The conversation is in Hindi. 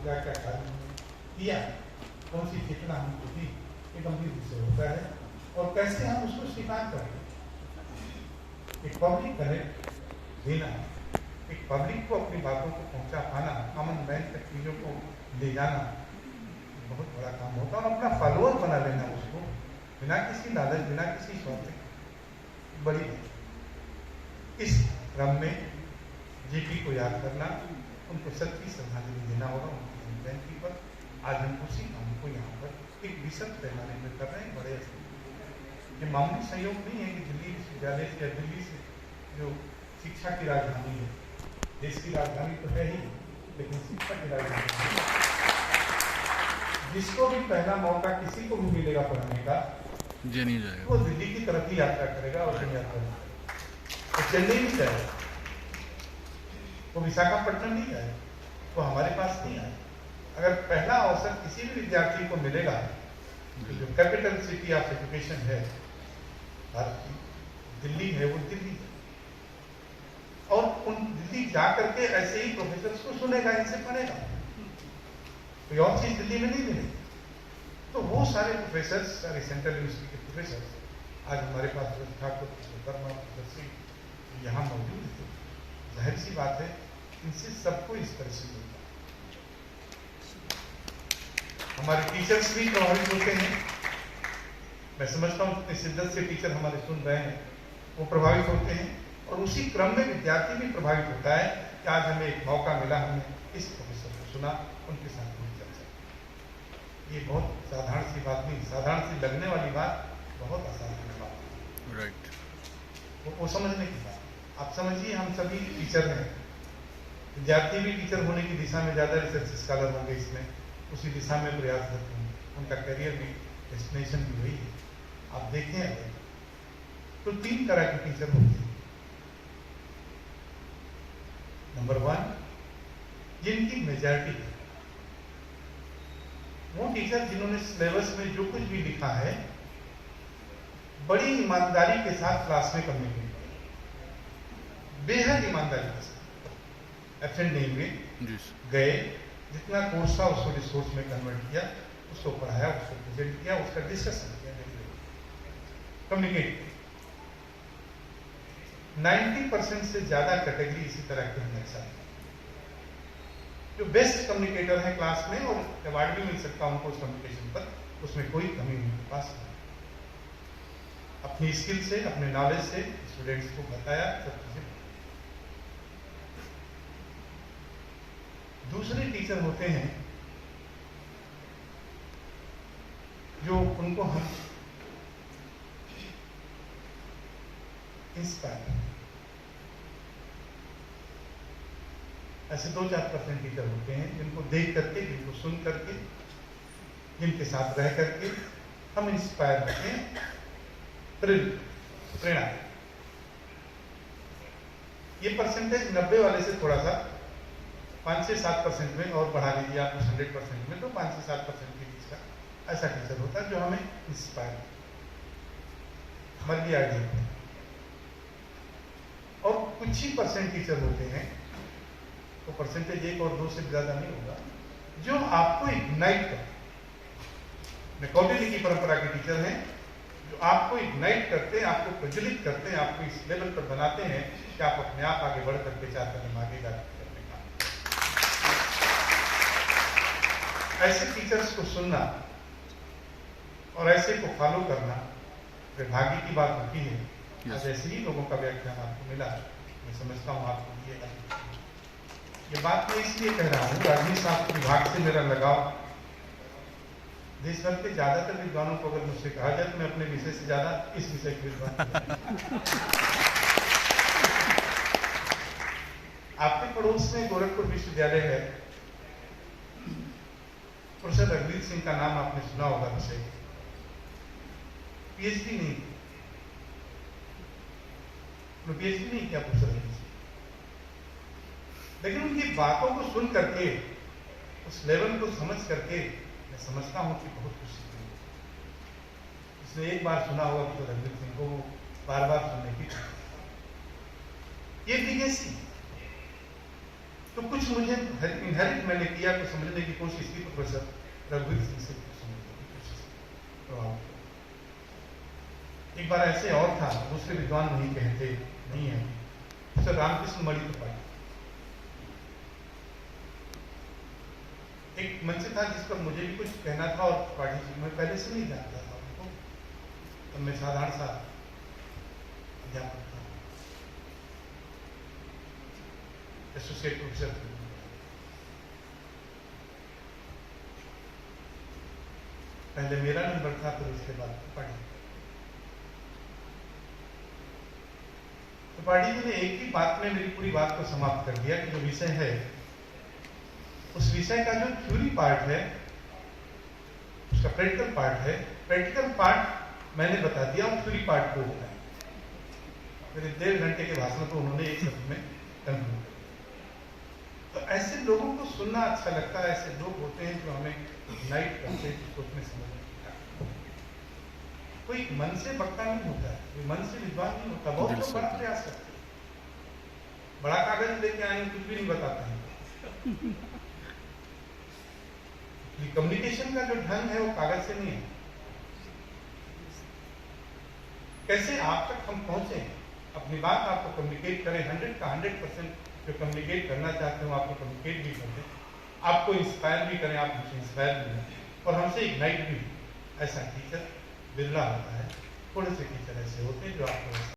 क्या क्या कार्य किया, कौन सी चेतना हमको दी, ये गंभीर विषय होता है और कैसे हम उसको स्वीकार करें। एक पब्लिक कनेक्ट देना, एक पब्लिक को अपनी बातों को पहुंचा पाना, कॉमन मैन तक चीज़ों को ले जाना बहुत बड़ा काम होता है और अपना फॉलोअर बना लेना उसको बिना किसी लालच, बिना किसी स्वार्थ की बड़ी बात। इस क्रम में जेपी को याद करना, उनको सच्ची श्रद्धांजलि देना होगा उनकी जयंती पर। आज हम उसी काम को यहाँ पर एक विशद पैमाने में कर रहे हैं, बड़े स्तर। ये मामूली सहयोग नहीं है कि दिल्ली विश्वविद्यालय से या दिल्ली से जो शिक्षा की राजधानी है, देश की राजधानी तो है ही, लेकिन शिक्षा की राजधानी जिसको भी पहला मौका किसी को भी मिलेगा पढ़ने का, नहीं जाएगा, वो दिल्ली की तरफ ही यात्रा करेगा और यात्रा तो चेन्नई नहीं जाएगा, वो विशाखापट्टनम नहीं जाएगा, वो हमारे पास नहीं आए। अगर पहला अवसर किसी भी विद्यार्थी को मिलेगा तो जो कैपिटल सिटी ऑफ एजुकेशन है भारत की, दिल्ली है, वो दिल्ली है। और उन दिल्ली जा करके ऐसे ही प्रोफेसर को सुनेगा, इनसे पढ़ेगा, कोई और चीज दिल्ली में नहीं मिलेगी। तो वो सारे प्रोफेसर, सारे सेंट्रल यूनिवर्सिटी के प्रोफेसर आज हमारे पास ठाकुर यहाँ मौजूद है। जाहिर सी बात है, इनसे सबको इस तरह से होता है। हमारे टीचर्स भी प्रभावित होते हैं। मैं समझता हूँ कितनी शिद्दत से टीचर हमारे सुन रहे हैं, वो प्रभावित होते हैं और उसी क्रम में विद्यार्थी भी प्रभावित होता है कि आज हमें एक मौका मिला, हमने इस प्रोफेसर को सुना, उनके साथ हुई चर्चा। ये बहुत साधारण सी बात नहीं, साधारण सी लगने वाली बात बहुत आसान बात है। राइट, वो समझने की बात। आप समझिए, हम सभी टीचर हैं, विद्यार्थी भी टीचर होने की दिशा में ज़्यादा रिसर्च स्कॉलर होंगे, इसमें उसी दिशा में प्रयासरत होंगे, उनका करियर भी, डेस्टिनेशन भी वही है। आप देखें अगर तो 3 तरह के टीचर होते हैं। नंबर 1, जिनकी मेजॉरिटी है, वो टीचर जिन्होंने सिलेबस में जो कुछ भी लिखा है बड़ी ईमानदारी के साथ क्लास में कम्युनिकेट किया, बेहद ईमानदारी के साथ, एब्सेंट नहीं हुए, गए, जितना कोर्स था उसको रिसोर्स में कन्वर्ट किया, उसको पढ़ाया, उसको प्रेजेंट किया, उसका डिस्कशन किया, कम्युनिकेट किया। 90% से ज्यादा कैटेगरी इसी तरह के हमारे साथ, जो बेस्ट कम्युनिकेटर है क्लास में, और अवार्ड भी मिल सकता उनको उस कम्युनिकेशन पर, उसमें कोई कमी उनके पास नहीं। अपनी स्किल से, अपने नॉलेज से स्टूडेंट्स को बताया, सब चीजें। दूसरे टीचर होते हैं जो उनको हम इंस्पायर, ऐसे 2-4% टीचर होते हैं जिनको देख करके, जिनको सुन करके, जिनके साथ रह करके हम इंस्पायर होते हैं, प्रेरणा। ये परसेंटेज 90 वाले से थोड़ा सा 5 से 7% में और बढ़ा लीजिए आप उस 100% में, तो 5 से 7% के बीच का ऐसा टीचर होता है जो हमें इंस्पायर, हमारी आइडिया। और कुछ ही परसेंट टीचर होते हैं, तो परसेंटेज 1 और 2 से ज्यादा नहीं होगा, जो आपको इग्नाइट करते। कौटिल्य की परंपरा के टीचर हैं जो आपको इग्नाइट करते हैं, आपको प्रज्वलित करते हैं, आपको इस लेवल पर बनाते हैं कि आप अपने आप आगे बढ़ करके 4 कदम आगे करने का। ऐसे टीचर्स को सुनना और ऐसे को फॉलो करना भाग्य की बात होती है। आज ऐसे ही लोगों का व्याख्यान आपको मिला, मैं समझता हूँ आपको ये बात मैं इसलिए कह रहा हूँ, राजनीति शास्त्र विभाग से मेरा लगाव, देश भर के ज्यादातर विद्वानों को अगर मुझसे कहा जाए तो मैं अपने विषय से ज्यादा इस विषय के विद्वान। आपके पड़ोस में गोरखपुर विश्वविद्यालय है, प्रोफेसर रघुवीर सिंह का नाम आपने सुना होगा, विषय पीएचडी नहीं, पीएचडी नहीं किया प्रोफेसर रघुवीर सिंह, लेकिन उनकी बातों को सुन करके, उस लेवल को समझ करके मैं समझता हूं कि बहुत कुछ सीखने को। इसने एक बार सुना होगा तो रघुवीर सिंह को बार बार सुनने की, ये लीगेसी, तो कुछ मुझे इनहेरिट मैंने किया तो समझने की कोशिश की, प्रोफेसर रघुवीर सिंह से समझने की कोशिश की। एक बार ऐसे और था, दूसरे विद्वान नहीं कहते नहीं है, प्रोफेसर रामकृष्ण मणि त्रिपाठी, एक मंच था जिस पर मुझे भी कुछ कहना था, और त्रिपाठी जी मैं पहले से नहीं जानता था उनको, तो मैं साधारण सा अध्यापक था, एसोसिएट प्रोफेसर थे। पहले मेरा नंबर था, फिर उसके बाद त्रिपाठी जी ने एक ही बात में मेरी पूरी बात को समाप्त कर दिया कि जो विषय है, उस विषय का जो थ्योरी पार्ट है, उसका प्रैक्टिकल पार्ट है, प्रैक्टिकल पार्ट मैंने बता दिया और थ्योरी पार्ट को बताया। मेरे 1.5 घंटे के भाषण को उन्होंने एक शब्द में कंक्लूड कर दिया। तो ऐसे लोगों को सुनना अच्छा लगता है, ऐसे लोग होते हैं जो हमें इग्नाइट करते हैं सोचने समझने की। कोई मन से बक्का नहीं होता है, कोई मन से विद्वान नहीं होता। बहुत लोग बड़ा प्रयास करते हैं, बड़ा कागज लेके आए कुछ भी नहीं बताते हैं। कम्युनिकेशन का जो ढंग है वो कागज से नहीं है। कैसे आप तक हम पहुंचे, अपनी बात आपको कम्युनिकेट करें, 100 का 100% जो कम्युनिकेट करना चाहते हो आपको कम्युनिकेट भी कर दें, आपको इंस्पायर भी करें, आप हमसे इंस्पायर भी हों और हमसे इग्नाइट भी। ऐसा टीचर बिरला होता है, थोड़े से टीचर ऐसे होते हैं जो आपको